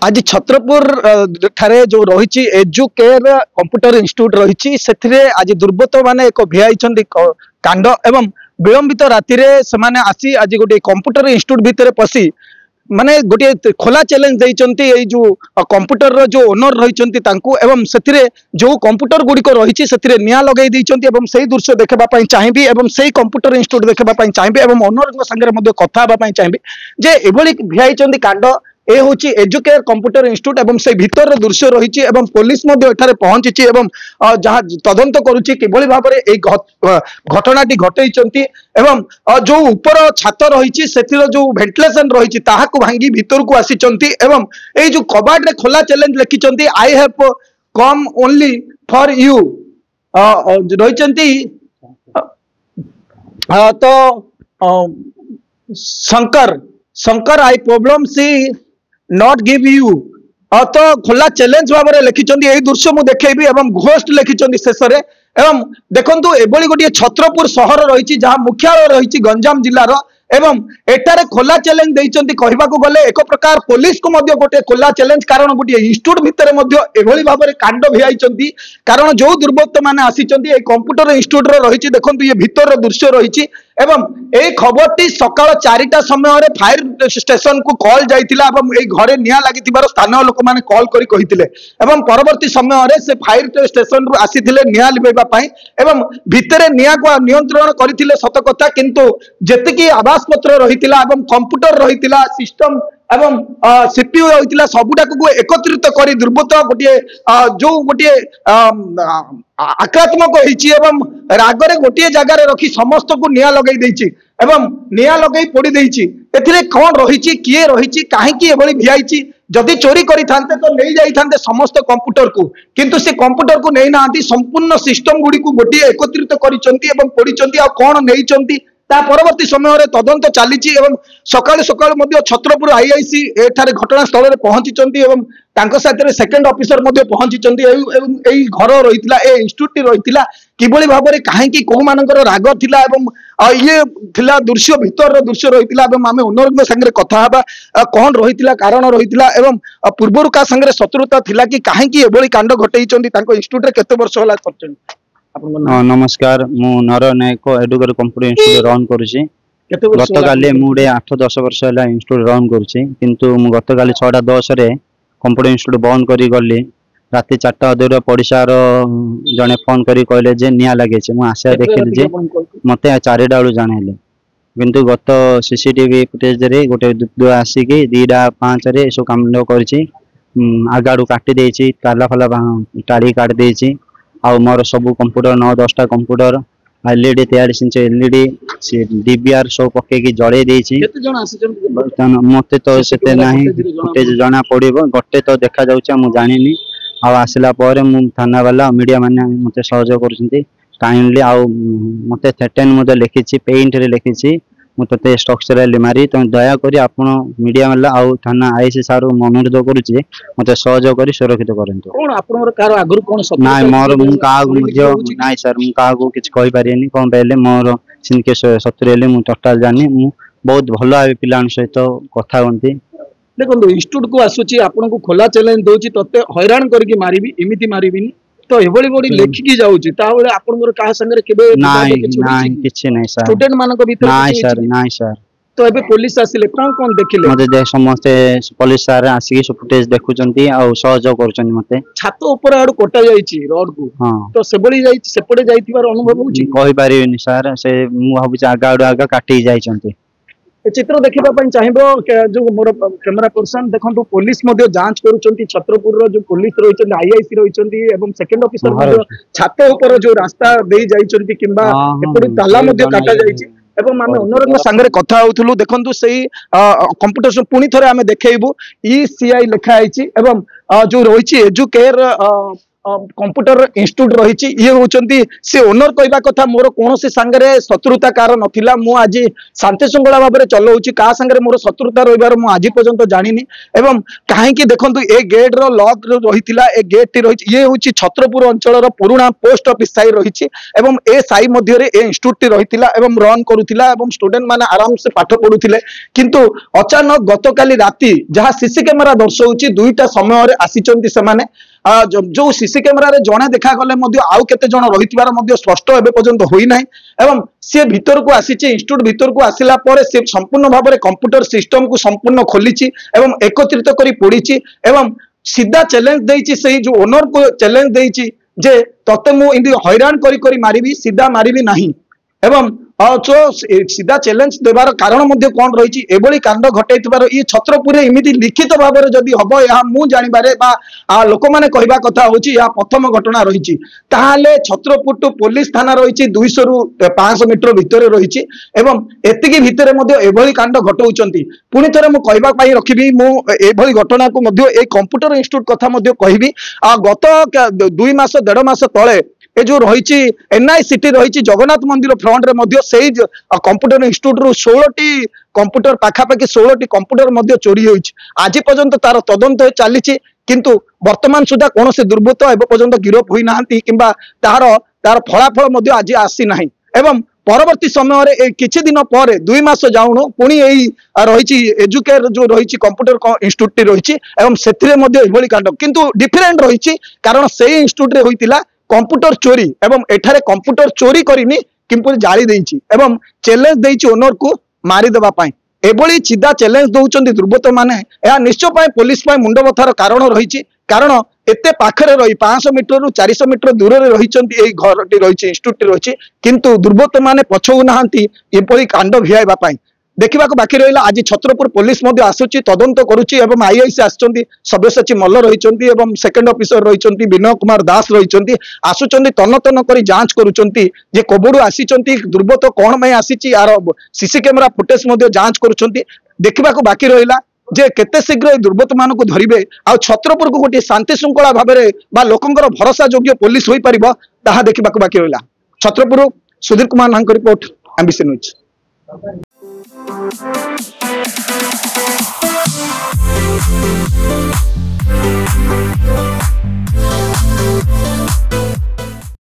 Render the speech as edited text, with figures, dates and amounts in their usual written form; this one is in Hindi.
आज छत्रपुर ठारे जो रही एजुकेयर कंप्यूटर इंस्टीट्यूट रही से आज दुर्बृत्त माने एक भिआई कांड एवं विलंबित राति से आसी आज गोटे कंप्यूटर इंस्टीट्यूट भितर पशि माने गोटे खोला चैलेंज देइचंती जो कंप्यूटर रो जो ओनर रही से जो कंप्यूटर गुड़िक रही से निया लगे देइचंती एवं सही दृश्य देखा चाहिए एवं सही कंप्यूटर इंस्टीट्यूट देखा चाहिए एवं ओनर संगे कथा चाहिए जे एभली भिआई कांड ए हूँ एजुकेयर कंप्यूटर इंस्टीट्यूट एवं से भीतर दृश्य रही एवं पुलिस पहुंची एवं जहाँ तदंत करुच्ची किभली भाव में घटनाटी घटई एवं जो ऊपर छात रही से जो वेंटिलेशन रही भांगी भीतर को आसी एवं ये जो कबाड़ खोला चैलेंज लिखिं I have come only for you रही तो Shankar I problem see not give you तो खोला चैलेंज भाव में लिखिं यही दृश्य मुझे देखी एवं घोस्ट लिखिं शेष में एवं देखु एभली गोटे छत्रपुर सहर रही जहाँ मुख्यालय रही गंजाम जिलार एवं एटारे खोला चैलेंज देइचंती कहबाकू गले एक प्रकार पुलिस को मध्य गोटे खोला चैलेंज कारण गोटे इंस्टीट्यूट भितर मध्य एभली भाव में कांड भिआई कारण जो दुर्बृत्त माने आसीचंती ए कंप्यूटर इंस्टीट्यूट रो रही देखंतु ये भीतर दृश्य रही एवं ए खबरटी सकाळ 4टा समय रे फायर स्टेशन को कॉल जाइतिला एवं ए घरे निया लागितिबार स्थानीय लोक माने कॉल करी कहितिले एवं परवर्ती समय रे से फायर स्टेशन रु आसीथिले निया लिबेबा पई एवं भितरे निया को नियंत्रण करिथिले सत कथा किंतु जेतिकी आवास पत्र रहितिला एवं कंप्यूटर रहितिला सिस्टम एवं सीपीयू रहितिला सबुटा को एकत्रित करी दुर्बृत्त गोटे जो गोटे आक्रात्मक होइछि एवं रागरे गोटे जगह रखी समस्त को निया लगई देइछि एवं निया लगई पोड़ी देइछि एथिरे कोन रहिछि किए रहिछि काहेकि एभली भिआइछि जदि चोरी करी थांते तो नहीं जाई थांते समस्त कंप्यूटर को किंतु से कंप्यूटर को नहीं नांती संपूर्ण सिस्टम गुडी को गोटे एकत्रित करिसंती एवं पोड़ीचंती आ कोन नहिचंती ता परवर्ती समय रे तदंत चली सकाल सकाल छत्रपुर आईआईसी एठारे घटनास्थल में पहुंची एवं साथ सेकेंड ऑफिसर पहुंची घर रही इंस्टीट्यूट रही किभली भाव में कहीं कौ मानकर राग थिला एवं ये थिला दृश्य भीतर दृश्य रही आम ओनर संगे कथा कौन रही कारण रही एवं पूर्वर का संगे शत्रुता थिला कि कहीं एभली कांड घटई इंस्टीट्यूट केते वर्ष होला करछन। नमस्कार मु नर नायक एडुकेयर कंप्यूटर इंस्टीट्यूट रन करुछि गत काली मुडे 8-10 वर्ष होला इंस्टीट्यूट रन करुछि किंतु मु गत काली 6:10 रे कंप्यूटर इंस्टीट्यूट बंद करी गली राति 4टा अधर पड़िशार जने फोन करी कहले जे निया लागे छे मु आशा देखिल जे मते 4टा बेलू जानेले किंतु गत सीसीटीवी फुटेज रे गोटे दुआ आसी कि 2:05 रे एसो काम करछि आगाडू काटी देछि ताला फला टाड़ी काट देछि आ मोर सब कंप्यूटर 9-10टा कंप्यूटर एलईडी 43 इंच एलईडी से डीबीआर सब पके की जळे देछि मते तो सेते नाही फुटेज जना पड़िबो गोटे तो देखा जाउछ मु जानिनी आ आसला पर मु थाना वाला मीडिया माने मते सहयोग करछंती काइंडली आ मते 13 मते लिखिछि पेंट रे लिखिछि मु तते स्ट्रक्चरली मारी तो दया करी आपण मीडिया वाला आ थाना आईसी सार अनुरोध करूछि मते सहयोग करी सुरक्षित करंतु कोन आपनर कार आगरु कोन सब नाय मोर मु का मध्य नाय सर मु का को किछ कहि पारियनी कोन पहले मोर सिनके सत्रेले मु टोटल जानि मु बहुत भलो आबे पिलान सहित कथा होंती देखो इंस्टीट्यूट को आसुची आपन को खोला चैलेंज दोची तते हैरान करके मारिबी एमिति मारिबिनी तो एभली बडी लेखिकी जाउची ताबले आपनकर का संगे केबे नाय नाय किछ नै सर स्टूडेंट मानको भीतर नाय सर तो एबे पुलिस आसिले कोन देखिले मते दे समस्त पुलिस सर आसी फुटेज देखुचंती आ सहयोग करचंती मते छात ऊपर आडू कोटा जाईची रोड को हां तो सेबडी जाईची सेपडे जाईतिबार अनुभव होची कहि पारियोनी सर से मु भाबुची आगा काटी जाईचंती चित्र देखा चाहिए जो मोर कैमरा पर्सन देखो पुलिस जांच करुँच छत्रपुर जो पुलिस रही आईआईसी रही सेकेंड ऑफिसर छात ऊपर जो रास्ता दे जाइए कि ताला काटा जाइए आम ओनर सागर कथा होलु देखु से कंप्यूटर पुणी थे आम देखू ECI लिखाई जो रही एजुकेयर कंप्यूटर इंस्टीट्यूट रही ये होचंती से ओनर कहवा कथा मोर कौन सांगे शत्रुता कार नथिला मु आज शांति श्रृंखला भाव में चलाऊँगी क्या सांगे मोर शत्रुता रही आज पर्यंत जानी एवं कहीं देखो ए गेट लॉक रही ए गेट टी रही ये हूँ छत्रपुर अंचल पुराणा पोस्ट ऑफिस साई रही ए साई मध्य इंस्टीट्यूट टी रही रन करुला स्टूडेंट माने आराम से पाठ पढ़ुले किंतु अचानक गतकाली राति जहाँ सीसी कैमेरा दर्शाऊँ दुईटा समय आसीचंती से जो सीसी कैमेरा रे जणे देखा गले आउ केते जण रही स्पष्ट एवं पर्यंत होना एवं सी भीतर को आसी इंस्टीट्यूट भीतर को आसला से संपूर्ण भाव में कंप्यूटर सिस्टम को संपूर्ण खोली एवं एकत्रित करी पोड़ी एवं सीधा चैलेंज देइछि से जो ओनर को चैलेंज देइछि जे तते मु इंदी हैरान करी मारिबी सीधा मारिबी नहीं एवं जो सीधा चैलेंज देवार कारण कौन रही एभली कांड घटाई ये छत्रपुर इमिति लिखित भाव में जदि हम यह मु जानिबारे लोक मैंने कहवा कथा होची यह प्रथम घटना रही ताहाले छत्रपुर टू पुलिस थाना रही 200 रु 500 मीटर भितर रही एवं एतिकी भितर एभली कांड घटाउछंती पुणी थरे मु कहबा पई रखिबी मु एभली घटना को कंप्यूटर इंस्टीट्यूट कथा कहबी गत 2 मास 1.5 मास तले ए जो रही एनआईसीटी रही जगन्नाथ मंदिर फ्रंट रे से कंप्यूटर इंस्टीट्यूट रु 16टी कंप्यूटर पाखापाखि 16टी कंप्यूटर चोरी होइछि आज पर्यंत तार तदंत चली किंतु वर्तमान सुधा कौन से दुर्बृत्त एवं पर्यंत गिरफ होई नाहंती किंबा तार फलाफल आज आसी नाही एवं परवर्ती समय किछि दिन पर 2 मास जाउनो पुणी रही एजुकेयर जो रही कंप्यूटर इंस्टीट्यूट रही एवं से कांड किंतु डिफरेंट रही कारण से इंस्टीट्यूट रे होइतिला कंप्यूटर चोरी एवं एठारे कंप्यूटर चोरी करिनी किंतु जाली देइछि एवं चैलेंज देइछि ओनर को मारी देबा पाई एभली सीधा चैलेंज दउचंती दुर्बृत्त माने या निश्चय पुलिस मुंड बथार कारण रही कारण एते पाखरे रही 500 मीटर रु 400 मीटर दूर रे रहिचंती एई घरटी रही इंस्टीट्यूट रही किंतु दुर्बृत्त माने पछौ नाहंती एभली कांड भियाइबा पाई देखा बाकी रहा आज छत्रपुर पुलिस आसूची तदंत करुच्ची आईआईसी आसुच्च सब्यसाची मल्ल रही सेकेंड ऑफिसर रही विनय कुमार दास रही आसुच्च तन तन कर जांच करुच्च कोबड़ू आसी दुर्बृत्त कौन में आसी यार सीसी कैमेरा फुटेज जांच करुच्च देखा बाकी रहा जे केते शीघ्र दुर्बृत्त मान को धरिबे आ छत्रपुर को गोटे शांति श्रृंखला भाव में लोकंकर भरोसा योग्य पुलिस होई परिबो ताहा देखा बाकी रहा छत्रपुर सुधीर कुमार नांक report MBC news. We'll be right back.